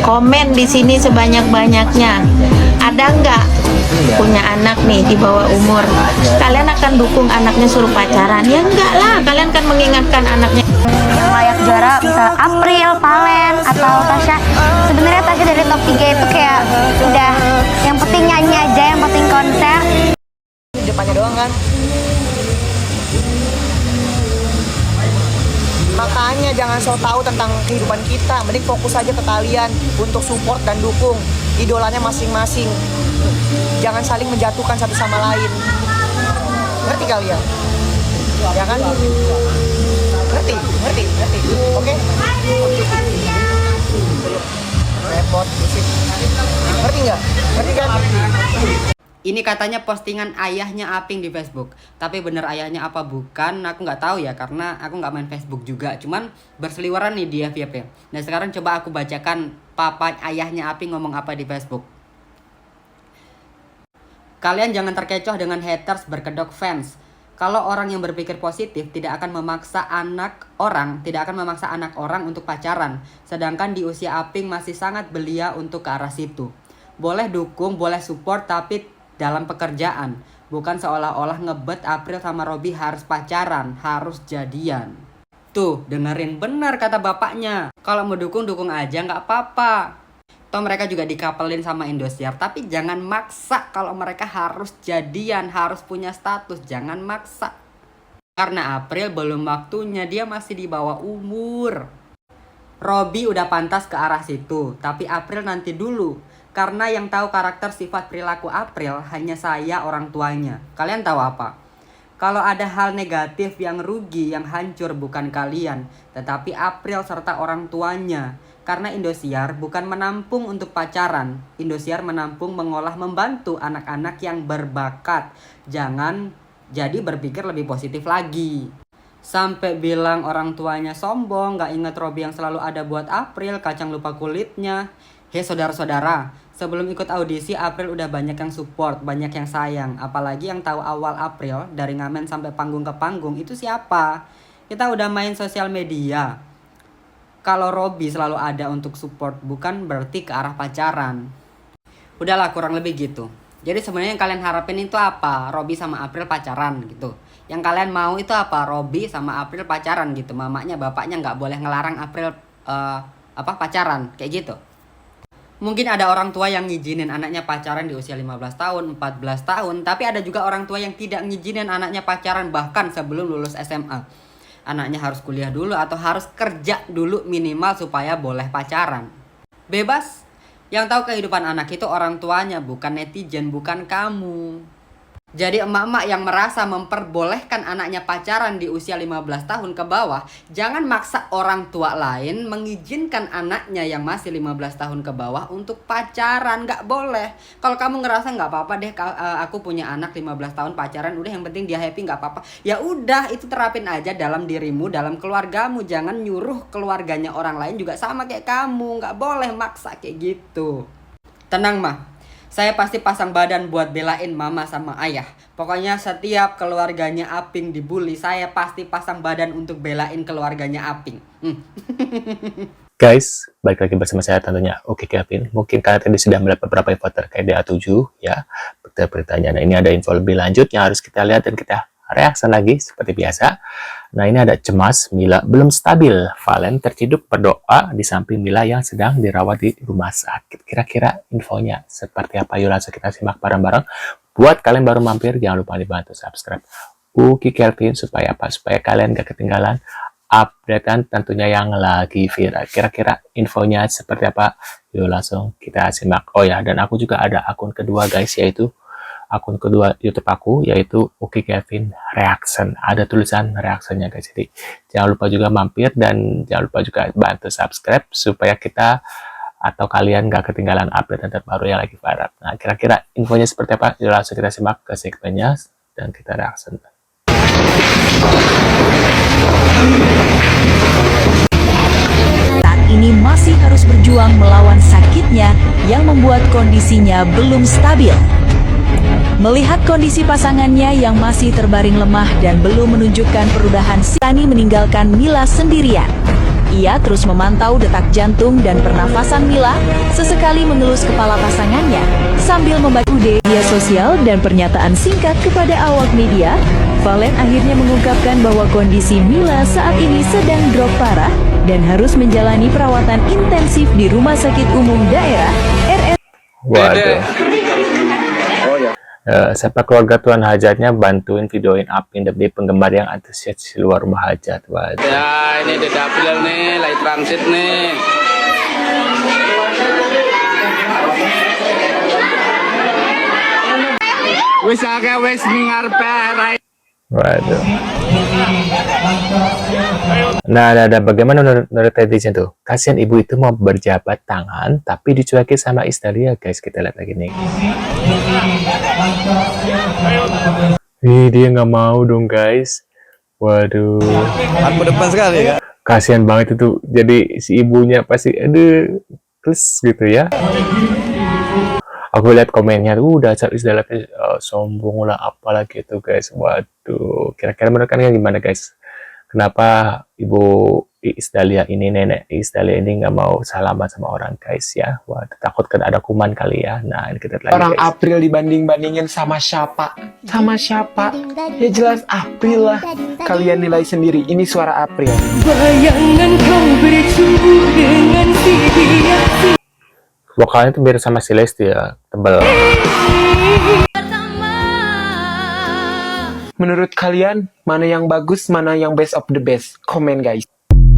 komen di sini sebanyak-banyaknya. Ada nggak punya anak nih di bawah umur? Kalian akan dukung anaknya suruh pacaran? Ya enggak lah, kalian kan mengingatkan anaknya. Yang layak juara misal April, Valen, atau Tasya. Sebenarnya Tasya dari top 3 itu kayak udah yang penting nyanyi aja, yang penting konser. Depannya doang kan. Makanya jangan so tahu tentang kehidupan kita, mending fokus aja ke kalian untuk support dan dukung idolanya masing-masing. Jangan saling menjatuhkan satu sama lain. Ngerti kalian? Ya kan? Ngerti? Oke? Repot, fisik. Ngerti nggak? Ngerti kan? Ini katanya postingan ayahnya Aping di Facebook. Tapi bener ayahnya apa bukan, aku nggak tahu ya, karena aku nggak main Facebook juga. Cuman berseliweran nih di FYP. Nah sekarang coba aku bacakan papa ayahnya Aping ngomong apa di Facebook. Kalian jangan terkecoh dengan haters berkedok fans. Kalau orang yang berpikir positif tidak akan memaksa anak orang untuk pacaran. Sedangkan di usia Aping masih sangat belia untuk ke arah situ. Boleh dukung, boleh support, tapi dalam pekerjaan. Bukan seolah-olah ngebet April sama Robby harus pacaran, harus jadian. Tuh, dengerin benar kata bapaknya. Kalau mau dukung aja nggak apa-apa. Toh mereka juga dikapelin sama Indosiar. Tapi jangan maksa kalau mereka harus jadian, harus punya status. Jangan maksa. Karena April belum waktunya, dia masih di bawah umur. Robby udah pantas ke arah situ, tapi April nanti dulu. Karena yang tahu karakter sifat perilaku April hanya saya, orang tuanya. Kalian tahu apa? Kalau ada hal negatif yang rugi, yang hancur bukan kalian, tetapi April serta orang tuanya. Karena Indosiar bukan menampung untuk pacaran. Indosiar menampung, mengolah, membantu anak-anak yang berbakat. Jangan jadi berpikir lebih positif lagi. Sampai bilang orang tuanya sombong, gak inget Robby yang selalu ada buat April, kacang lupa kulitnya. Hei saudara-saudara, sebelum ikut audisi April udah banyak yang support, banyak yang sayang. Apalagi yang tahu awal April dari ngamen sampai panggung ke panggung itu siapa? Kita udah main sosial media. Kalau Robby selalu ada untuk support bukan berarti ke arah pacaran. Udahlah kurang lebih gitu. Jadi sebenarnya yang kalian harapin itu apa? Robby sama April pacaran gitu. Yang kalian mau itu apa? Robby sama April pacaran gitu. Mamanya bapaknya nggak boleh ngelarang April pacaran kayak gitu. Mungkin ada orang tua yang ngizinin anaknya pacaran di usia 15 tahun, 14 tahun. Tapi ada juga orang tua yang tidak ngizinin anaknya pacaran bahkan sebelum lulus SMA. Anaknya harus kuliah dulu atau harus kerja dulu minimal supaya boleh pacaran. Bebas. Yang tahu kehidupan anak itu orang tuanya, bukan netizen, bukan kamu. Jadi emak-emak yang merasa memperbolehkan anaknya pacaran di usia 15 tahun ke bawah, jangan maksa orang tua lain mengizinkan anaknya yang masih 15 tahun ke bawah untuk pacaran. Gak boleh. Kalau kamu ngerasa gak apa-apa deh, aku punya anak 15 tahun pacaran, udah yang penting dia happy gak apa-apa. Ya udah, itu terapin aja dalam dirimu, dalam keluargamu. Jangan nyuruh keluarganya orang lain juga sama kayak kamu. Gak boleh maksa kayak gitu. Tenang mah. Saya pasti pasang badan buat belain mama sama ayah. Pokoknya setiap keluarganya Aping dibully, saya pasti pasang badan untuk belain keluarganya Aping. Guys, balik lagi bersama saya tentunya Oke Kevin. Mungkin kalian tadi sudah melihat beberapa info terkait DA7 ya, beritanya. Nah ini ada info lebih lanjut yang harus kita lihat dan kita reaksi lagi seperti biasa. Nah ini ada cemas, Mila belum stabil, Valen terciduk berdoa di samping Mila yang sedang dirawat di rumah sakit. Kira-kira infonya seperti apa? Yuk langsung kita simak bareng-bareng. Buat kalian baru mampir, jangan lupa dibantu subscribe Uki Kelvin supaya apa? Supaya kalian gak ketinggalan updatean tentunya yang lagi viral. Kira-kira infonya seperti apa? Yuk langsung kita simak. Oh ya, dan aku juga ada akun kedua guys, yaitu akun kedua YouTube aku, yaitu Uki Kevin Reaction. Ada tulisan reactionnya guys. Jadi jangan lupa juga mampir dan jangan lupa juga bantu subscribe supaya kita atau kalian gak ketinggalan update yang terbaru yang lagi viral. Nah kira-kira infonya seperti apa? Yuk langsung kita simak ke segmennya dan kita reaction. Saat ini masih harus berjuang melawan sakitnya yang membuat kondisinya belum stabil. Melihat kondisi pasangannya yang masih terbaring lemah dan belum menunjukkan perubahan, Tani meninggalkan Mila sendirian. Ia terus memantau detak jantung dan pernafasan Mila, sesekali mengelus kepala pasangannya, sambil membaca media sosial dan pernyataan singkat kepada awak media. Valen akhirnya mengungkapkan bahwa kondisi Mila saat ini sedang drop parah dan harus menjalani perawatan intensif di Rumah Sakit Umum Daerah RS. Waduh. Siapa keluarga tuan hajatnya bantuin videoin Apin demi penggemar yang antusias di luar rumah hajat. Waduh. Ya, ini Dede April nih, lagi transit nih. Wis akeh wis ngarepe. Waduh. Nah, bagaimana menurut netizen tuh? Kasihan ibu itu mau berjabat tangan, tapi dicuekin sama Istalia, guys. Kita lihat lagi nih. Ih, dia nggak mau dong, guys. Waduh. Aku depan sekali ya. Kasihan banget itu. Jadi si ibunya pasti, aduh, plus gitu ya. Aku lihat komennya, dasar Istalia sombong lah, apalah gitu, guys. Waduh, kira-kira menurut kalian gimana, guys? Kenapa ibu Istalia ini, nenek Istalia ini nggak mau salaman sama orang, guys ya? Wah, takut kan ada kuman kali ya. Nah, ini kita lihat lagi, Orang guys. April dibanding-bandingin sama siapa? Sama siapa? Ya jelas April lah. Kalian nilai sendiri. Ini suara April. Bayangan kau bercumbu dengan si dia. Vokalnya tuh beda sama si Lesti ya, tebel. Menurut kalian, mana yang bagus, mana yang best of the best? Komen guys.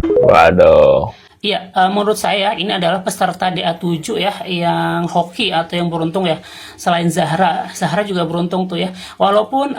Waduh. Iya, menurut saya ini adalah peserta DA7 ya, yang hoki atau yang beruntung ya. Selain Zahra, Zahra juga beruntung tuh ya. Walaupun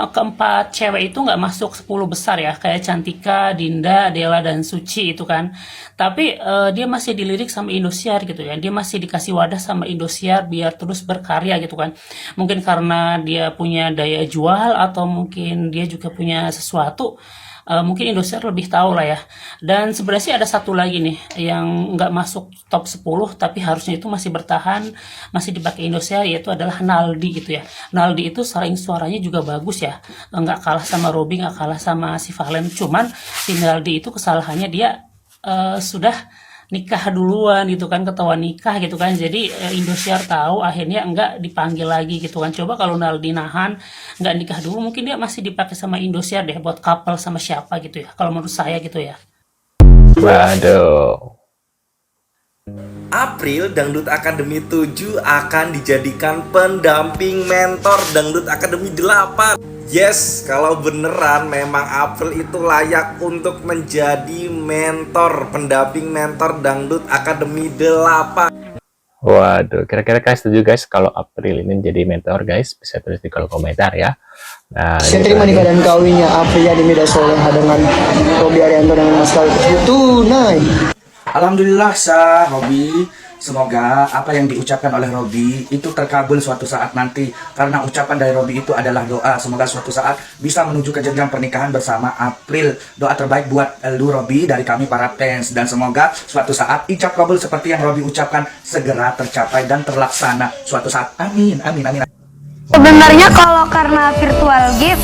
keempat cewek itu nggak masuk 10 besar ya, kayak Cantika, Dinda, Della, dan Suci itu kan. Tapi dia masih dilirik sama Indosiar gitu ya. Dia masih dikasih wadah sama Indosiar biar terus berkarya gitu kan. Mungkin karena dia punya daya jual atau mungkin dia juga punya sesuatu. Mungkin Indosiar lebih tahu lah ya. Dan sebenarnya sih ada satu lagi nih yang nggak masuk top 10 tapi harusnya itu masih bertahan, masih dipakai Indosiar, yaitu adalah Naldi gitu ya. Naldi itu suaranya juga bagus ya, nggak kalah sama Robby, nggak kalah sama si Valen. Cuman si Naldi itu kesalahannya dia sudah nikah duluan gitu kan, ketahuan nikah gitu kan. Jadi Indosiar tahu, akhirnya enggak dipanggil lagi gitu kan. Coba kalau Naldi nahan enggak nikah dulu, mungkin dia masih dipakai sama Indosiar deh buat couple sama siapa gitu ya. Kalau menurut saya gitu ya. Waduh. April Dangdut Academy 7 akan dijadikan pendamping mentor Dangdut Academy 8. Yes, kalau beneran memang April itu layak untuk menjadi mentor, pendamping mentor Dangdut Academy 8. Waduh, kira-kira kalian setuju guys kalau April ini menjadi mentor, guys? Bisa tulis di kolom komentar ya. Nah, Saya terima nikah dan kawinnya April di Medan Soleha dengan Robby Arianto dan Mas Kali. Tunai. Alhamdulillah sah Robby. Semoga apa yang diucapkan oleh Robby itu terkabul suatu saat nanti. Karena ucapan dari Robby itu adalah doa. Semoga suatu saat bisa menuju ke jenjang pernikahan bersama April. Doa terbaik buat lu Robby dari kami para fans. Dan semoga suatu saat ijab kabul seperti yang Robby ucapkan segera tercapai dan terlaksana suatu saat. Amin, amin, amin. Sebenarnya kalau karena virtual gift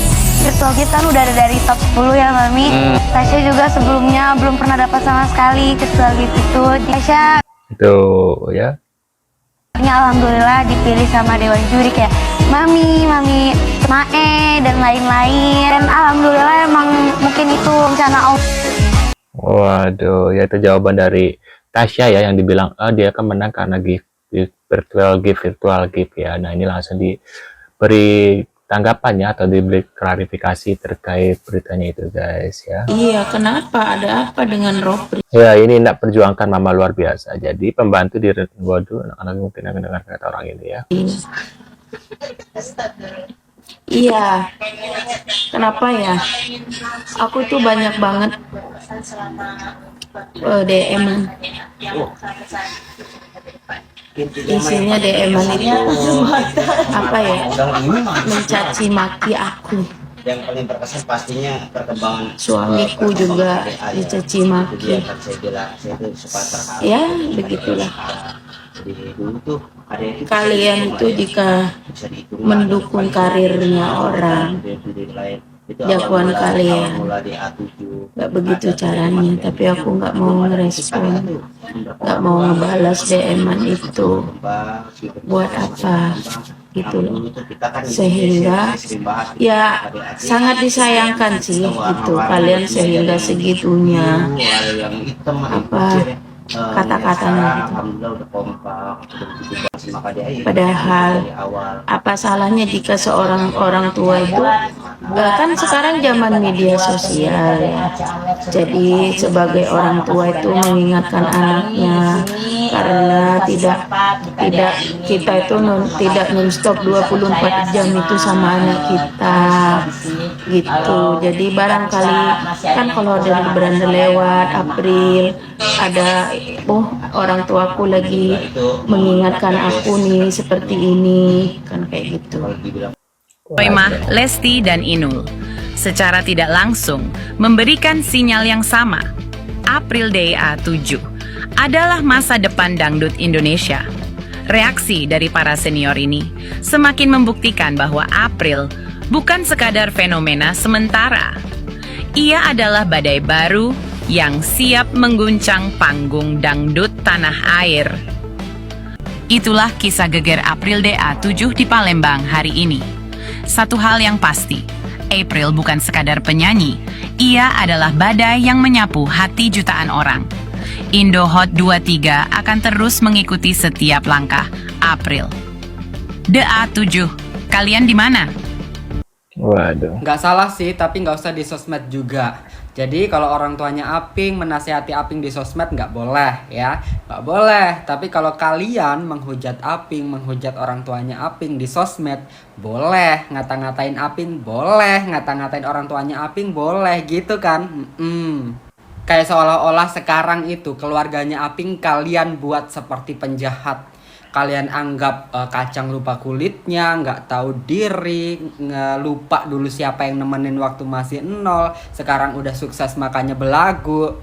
kan udah ada dari top 10 ya Mami. Tasya juga sebelumnya belum pernah dapat sama sekali virtual gift itu. Tasya itu ya. Alhamdulillah dipilih sama Dewan Juri kayak Mami Mae dan lain-lain. Dan Alhamdulillah emang mungkin itu rencana Allah. Waduh, ya itu jawaban dari Tasya ya yang dibilang dia akan menang karena virtual gift ya. Nah, ini langsung diberi tanggapannya atau diberi klarifikasi terkait beritanya itu guys ya. Iya, kenapa? Ada apa dengan Robby? Ya, ini nak perjuangkan mama luar biasa. Jadi pembantu di waduh, anak-anak mungkin akan dengar kata orang ini ya. Iya. Kenapa ya? Aku tuh banyak banget DM-an. Isinya DM-an itu apa ya? Mencaci maki aku. Yang paling berkesan pastinya perkembangan Suamiku juga dicaci maki. Ya, begitulah. Kalian tuh jika mendukung karirnya orang, jagoan kalian. nggak begitu caranya. Tapi aku nggak mau ngerespon, nggak mau ngebalas DM-an itu. Buat apa? Gitu loh. Sehingga ya sangat disayangkan sih gitu kalian sehingga segitunya kata-katanya gitu. Padahal apa salahnya jika seorang orang tua itu kan sekarang zaman media sosial ya. Jadi sebagai orang tua itu mengingatkan anaknya karena tidak kita itu tidak non-stop 24 jam itu sama anak kita gitu. Jadi barangkali kan kalau ada beranda lewat April ada orang tuaku lagi mengingatkan aku nih seperti ini kan kayak gitu. Roimah, Lesti, dan Inul secara tidak langsung memberikan sinyal yang sama. April Day A7 adalah masa depan dangdut Indonesia. Reaksi dari para senior ini semakin membuktikan bahwa April bukan sekadar fenomena sementara. Ia adalah badai baru yang siap mengguncang panggung dangdut tanah air. Itulah kisah geger April Day A7 di Palembang hari ini. Satu hal yang pasti, April bukan sekadar penyanyi, ia adalah badai yang menyapu hati jutaan orang. Indo Hot 23 akan terus mengikuti setiap langkah April. The A7, kalian di mana? Waduh. Nggak salah sih, tapi nggak usah di sosmed juga. Jadi kalau orang tuanya Aping menasihati Aping di sosmed nggak boleh ya, nggak boleh. Tapi kalau kalian menghujat Aping, menghujat orang tuanya Aping di sosmed, boleh. Ngata-ngatain Aping, boleh. Ngata-ngatain orang tuanya Aping, boleh gitu kan. Kayak seolah-olah sekarang itu keluarganya Aping kalian buat seperti penjahat. Kalian anggap kacang lupa kulitnya, nggak tahu diri, lupa dulu siapa yang nemenin waktu masih nol, sekarang udah sukses makanya belagu.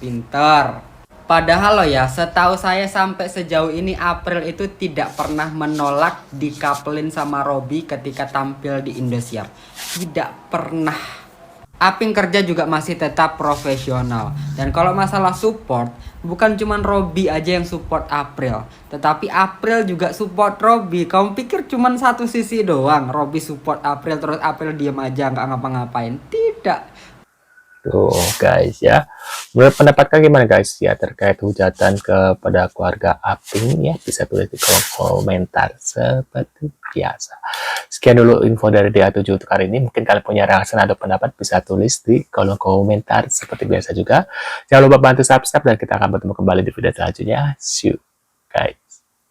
Pinter. Padahal loh ya, setahu saya sampai sejauh ini April itu tidak pernah menolak dikapelin sama Robby ketika tampil di Indosiar. Tidak pernah. Aping kerja juga masih tetap profesional. Dan kalau masalah support, bukan cuma Robby aja yang support April, tetapi April juga support Robby. Kamu pikir cuma satu sisi doang, Robby support April terus April diam aja nggak ngapa-ngapain? Tidak. Tuh guys ya, menurut pendapat kalian gimana guys ya terkait hujatan kepada keluarga Aping ya, bisa tulis di kolom komentar seperti biasa. Sekian dulu info dari DA7 untuk hari ini. Mungkin kalian punya reaksi atau pendapat bisa tulis di kolom komentar seperti biasa juga. Jangan lupa bantu subscribe dan kita akan bertemu kembali di video selanjutnya. See you.